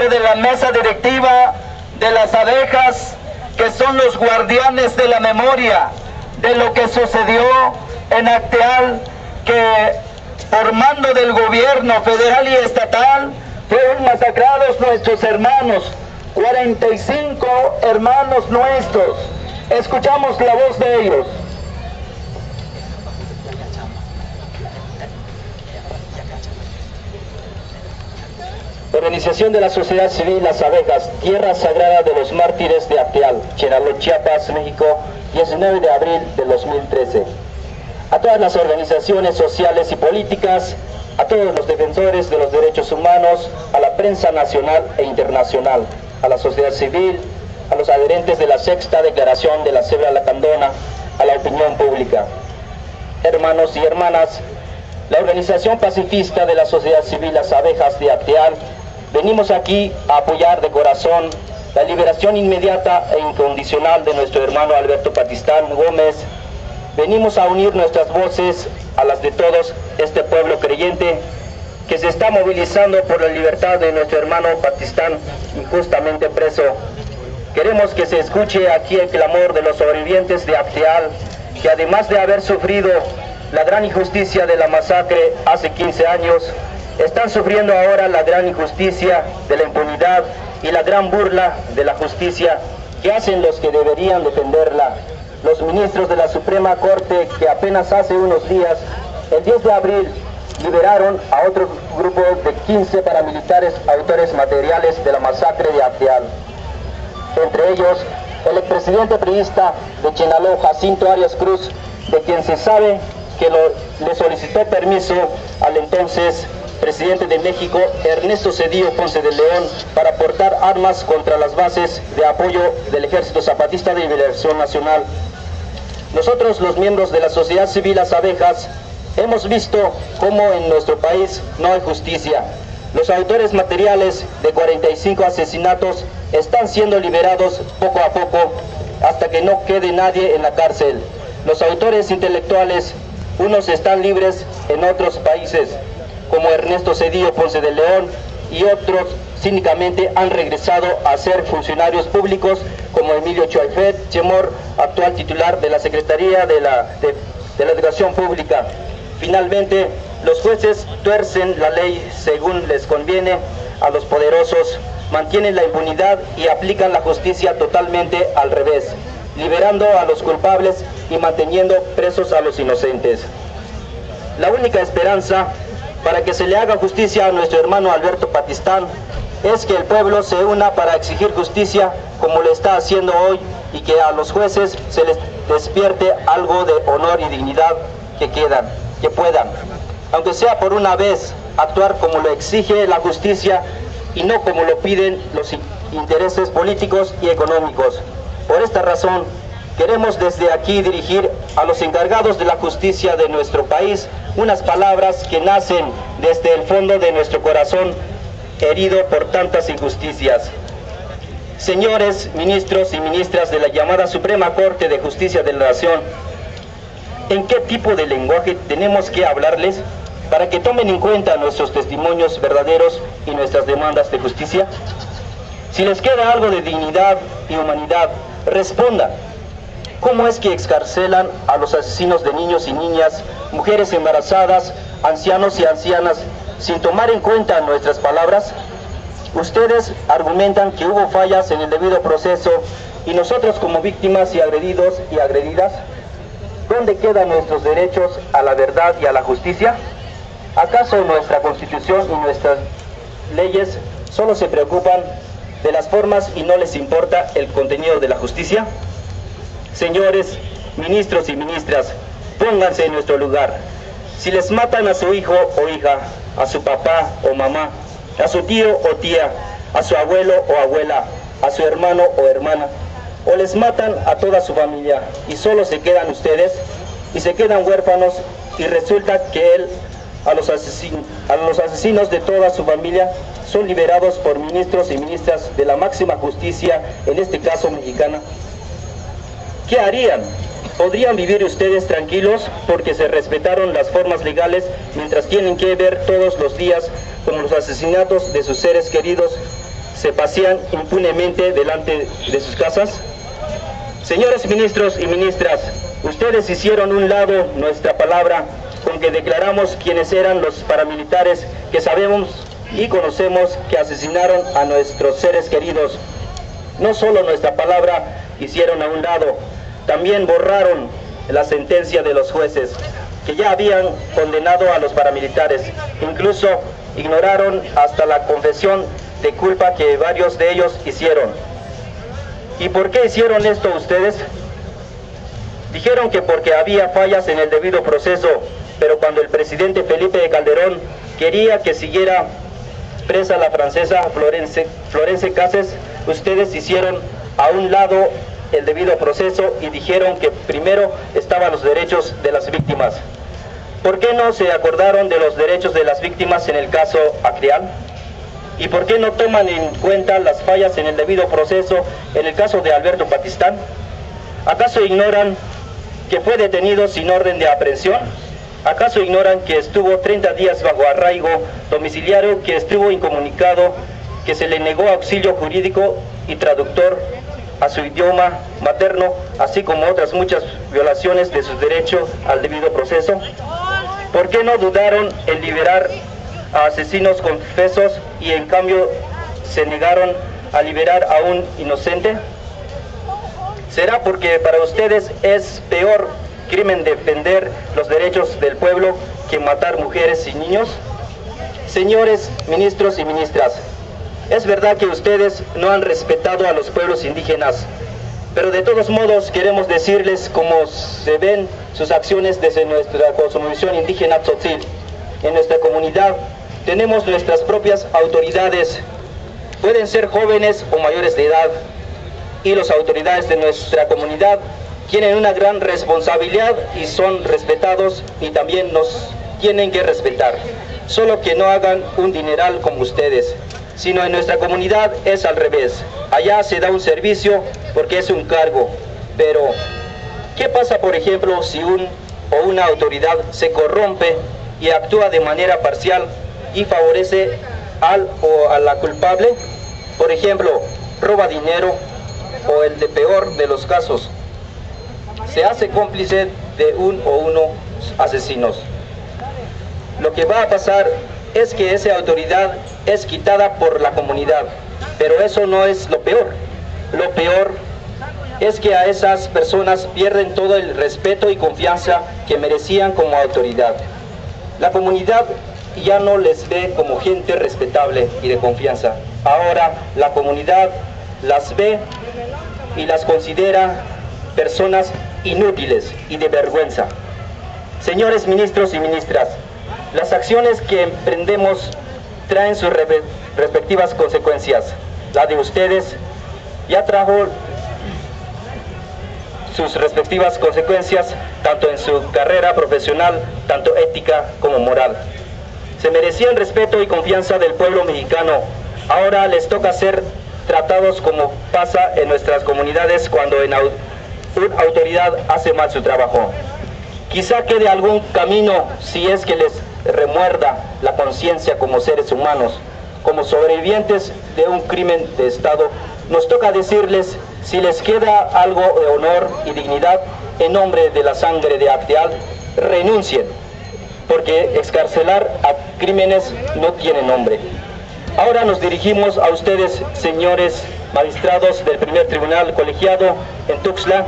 nombre de la mesa directiva de las abejas, que son los guardianes de la memoria de lo que sucedió en Acteal, que por mando del gobierno federal y estatal fueron masacrados nuestros hermanos, 45 hermanos nuestros. Escuchamos la voz de ellos. Organización de la sociedad civil Las Abejas, tierra sagrada de los mártires de Acteal, Chenaló, Chiapas, México, 19 de abril del 2013. A todas las organizaciones sociales y políticas, a todos los defensores de los derechos humanos, a la prensa nacional e internacional, a la sociedad civil, a los adherentes de la sexta declaración de la Cebra Lacandona, a la opinión pública. Hermanos y hermanas, la organización pacifista de la sociedad civil Las Abejas de Acteal, venimos aquí a apoyar de corazón la liberación inmediata e incondicional de nuestro hermano Alberto Patistán Gómez. Venimos a unir nuestras voces a las de todos este pueblo creyente que se está movilizando por la libertad de nuestro hermano Patistán, injustamente preso. Queremos que se escuche aquí el clamor de los sobrevivientes de Acteal, que además de haber sufrido la gran injusticia de la masacre hace 15 años, están sufriendo ahora la gran injusticia de la impunidad y la gran burla de la justicia que hacen los que deberían defenderla. Los ministros de la Suprema Corte, que apenas hace unos días, el 10 de abril, liberaron a otro grupo de 15 paramilitares autores materiales de la masacre de Acteal. Entre ellos, el expresidente priista de Chenaló, Jacinto Arias Cruz, de quien se sabe que le solicitó permiso al entonces presidente de México, Ernesto Zedillo Ponce de León, para portar armas contra las bases de apoyo del Ejército Zapatista de Liberación Nacional. Nosotros, los miembros de la sociedad civil Las Abejas, hemos visto cómo en nuestro país no hay justicia. Los autores materiales de 45 asesinatos están siendo liberados poco a poco hasta que no quede nadie en la cárcel. Los autores intelectuales, unos están libres en otros países, como Ernesto Zedillo Ponce de León, y otros cínicamente han regresado a ser funcionarios públicos, como Emilio Choaifet Chemor, actual titular de la Secretaría de la Educación Pública. Finalmente, los jueces tuercen la ley según les conviene a los poderosos, mantienen la impunidad y aplican la justicia totalmente al revés, liberando a los culpables y manteniendo presos a los inocentes. La única esperanza para que se le haga justicia a nuestro hermano Alberto Patistán es que el pueblo se una para exigir justicia como lo está haciendo hoy, y que a los jueces se les despierte algo de honor y dignidad que puedan, aunque sea por una vez, actuar como lo exige la justicia y no como lo piden los intereses políticos y económicos. Por esta razón, queremos desde aquí dirigir a los encargados de la justicia de nuestro país unas palabras que nacen desde el fondo de nuestro corazón, herido por tantas injusticias. Señores ministros y ministras de la llamada Suprema Corte de Justicia de la Nación, ¿en qué tipo de lenguaje tenemos que hablarles para que tomen en cuenta nuestros testimonios verdaderos y nuestras demandas de justicia? Si les queda algo de dignidad y humanidad, respondan. ¿Cómo es que excarcelan a los asesinos de niños y niñas, mujeres embarazadas, ancianos y ancianas, sin tomar en cuenta nuestras palabras? Ustedes argumentan que hubo fallas en el debido proceso, y nosotros como víctimas y agredidos y agredidas, ¿dónde quedan nuestros derechos a la verdad y a la justicia? ¿Acaso nuestra Constitución y nuestras leyes solo se preocupan de las formas y no les importa el contenido de la justicia? Señores ministros y ministras, pónganse en nuestro lugar. Si les matan a su hijo o hija, a su papá o mamá, a su tío o tía, a su abuelo o abuela, a su hermano o hermana, o les matan a toda su familia y solo se quedan ustedes y se quedan huérfanos, y resulta que a los asesinos de toda su familia son liberados por ministros y ministras de la máxima justicia, en este caso mexicana, ¿qué harían? ¿Podrían vivir ustedes tranquilos porque se respetaron las formas legales, mientras tienen que ver todos los días como los asesinatos de sus seres queridos se pasean impunemente delante de sus casas? Señores ministros y ministras, ustedes hicieron un lado nuestra palabra con que declaramos quiénes eran los paramilitares que sabemos y conocemos que asesinaron a nuestros seres queridos. No solo nuestra palabra hicieron a un lado, también borraron la sentencia de los jueces que ya habían condenado a los paramilitares. Incluso ignoraron hasta la confesión de culpa que varios de ellos hicieron. ¿Y por qué hicieron esto ustedes? Dijeron que porque había fallas en el debido proceso, pero cuando el presidente Felipe Calderón quería que siguiera presa la francesa Florence Cassés, ustedes hicieron a un lado el debido proceso y dijeron que primero estaban los derechos de las víctimas. ¿Por qué no se acordaron de los derechos de las víctimas en el caso Acreal? ¿Y por qué no toman en cuenta las fallas en el debido proceso en el caso de Alberto Batistán? ¿Acaso ignoran que fue detenido sin orden de aprehensión? ¿Acaso ignoran que estuvo 30 días bajo arraigo domiciliario, que estuvo incomunicado, que se le negó auxilio jurídico y traductor a su idioma materno, así como otras muchas violaciones de su derecho al debido proceso? ¿Por qué no dudaron en liberar a asesinos confesos y en cambio se negaron a liberar a un inocente? ¿Será porque para ustedes es peor crimen defender los derechos del pueblo que matar mujeres y niños? Señores ministros y ministras, es verdad que ustedes no han respetado a los pueblos indígenas, pero de todos modos queremos decirles cómo se ven sus acciones desde nuestra cosmovisión indígena tzotzil. En nuestra comunidad tenemos nuestras propias autoridades, pueden ser jóvenes o mayores de edad, y las autoridades de nuestra comunidad tienen una gran responsabilidad y son respetados y también nos tienen que respetar. Solo que no hagan un dineral como ustedes, sino en nuestra comunidad es al revés. Allá se da un servicio porque es un cargo, pero ¿qué pasa, por ejemplo, si una autoridad se corrompe y actúa de manera parcial y favorece al o a la culpable? Por ejemplo, roba dinero o el de peor de los casos, se hace cómplice de unos asesinos. Lo que va a pasar es que esa autoridad es quitada por la comunidad, pero eso no es lo peor. Lo peor es que a esas personas pierden todo el respeto y confianza que merecían como autoridad. La comunidad ya no les ve como gente respetable y de confianza. Ahora la comunidad las ve y las considera personas inútiles y de vergüenza. Señores ministros y ministras, las acciones que emprendemos traen sus respectivas consecuencias. La de ustedes ya trajo sus respectivas consecuencias, tanto en su carrera profesional, tanto ética como moral. Se merecían respeto y confianza del pueblo mexicano. Ahora les toca ser tratados como pasa en nuestras comunidades cuando una autoridad hace mal su trabajo. Quizá quede algún camino si es que les remuerda la conciencia como seres humanos, como sobrevivientes de un crimen de Estado. Nos toca decirles, si les queda algo de honor y dignidad en nombre de la sangre de Acteal, renuncien, porque excarcelar a crímenes no tiene nombre. Ahora nos dirigimos a ustedes, señores magistrados del primer tribunal colegiado en Tuxtla.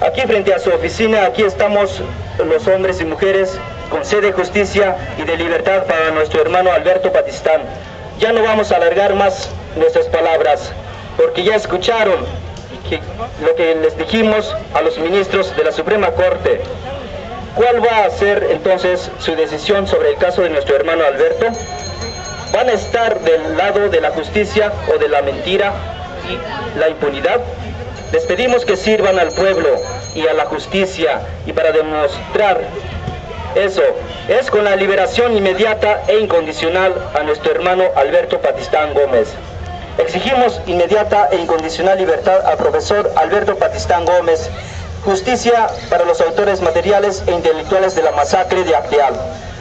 Aquí frente a su oficina, aquí estamos los hombres y mujeres con sed de justicia y de libertad para nuestro hermano Alberto Batistán. Ya no vamos a alargar más nuestras palabras, porque ya escucharon lo que les dijimos a los ministros de la Suprema Corte. ¿Cuál va a ser entonces su decisión sobre el caso de nuestro hermano Alberto? ¿Van a estar del lado de la justicia o de la mentira y la impunidad? Les pedimos que sirvan al pueblo y a la justicia, y para demostrar eso es con la liberación inmediata e incondicional a nuestro hermano Alberto Batistán Gómez. Exigimos inmediata e incondicional libertad al profesor Alberto Batistán Gómez, justicia para los autores materiales e intelectuales de la masacre de Acteal.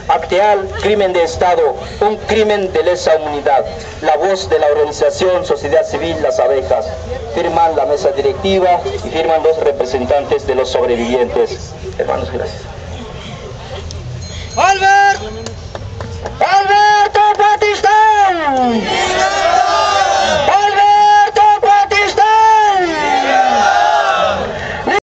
Acteal, crimen de Estado, un crimen de lesa humanidad. La voz de la organización Sociedad Civil Las Abejas. Firman la mesa directiva y firman los representantes de los sobrevivientes. Hermanos, gracias.